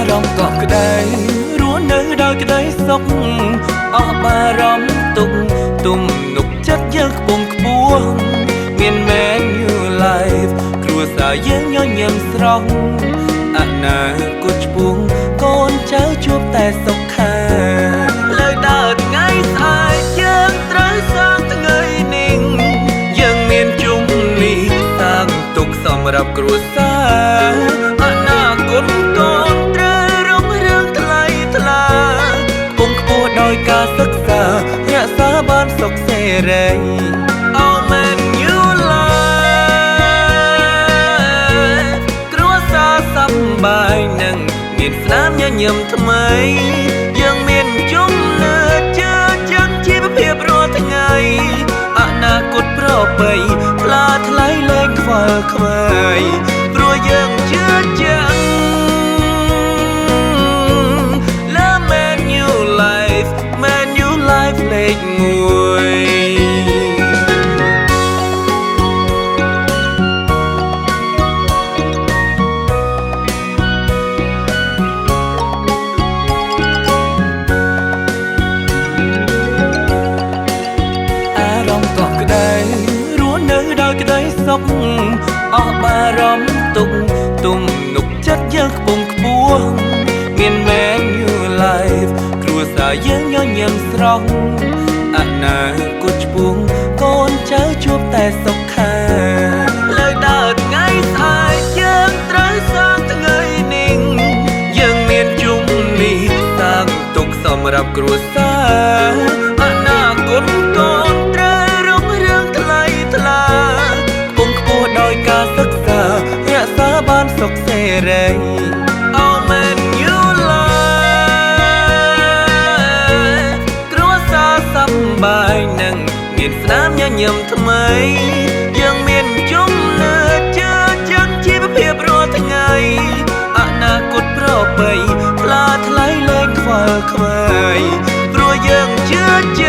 រម្មណ៍កក់ក្ដៅរស់នៅដោយក្ដីសុខអស់បារម្ភទុកទំនុកចិត្តយើងខ្ពង់ខ្ពស់មានមែន New Life គ្រួសារយើងញញឹមស្រស់អនាគតឆ្ពោះកូនចៅជួបតែសុខខាលើដើរថ្ងៃស្អែកយើងត្រូវសាងថ្ងៃនេះយើងមានជុំនេះសាងទុកសម្រាប់គ្រួសារអនាគតកូនត្រូវរុងរឿងថ្លៃថ្លាខ្ពង់ខ្ពស់ដោយការសិក្សារក្សាបានសុខសេរី Oh man you life គ្រួសារសប្បាយនឹងមានស្នាមញញឹមថ្មីយើងមានជំនឿជឿជាក់ជីវភាពរាល់ថ្ងៃអនាគតប្របីផ្លាថ្លៃលែងខ្វល់ខ្វាយព្រោះយើងជឿជាក់លើ Man New Life Man New Life លេខ1ក្ដីសុខអស់បារម្ភទុកទំនុកចិត្តយើងខ្ពង់ខ្ពស់មានមែន New Life គ្រួសារយើងញញឹមស្រស់អនាគតឆ្ពោះកូនចៅជួបតែសុខខាលើដើរថ្ងៃស្អែកយើងត្រូវសាងថ្ងៃនេះយើងមានជុំនេះសាងទុកសម្រាប់គ្រួសារអនាគតកូនត្រូវរុងរឿងថ្លៃថ្លាដោយការសិក្សារក្សាបានសុខសេរី Oh man you life គ្រួសារសប្បាយនឹងមានស្នាមញញឹមថ្មីយើងមានជំនឿជឿជាក់ជីវភាពរាល់ថ្ងៃអនាគតប្របីផ្លាថ្លៃលែងខ្វល់ខ្វាយព្រោះយើងជឿជា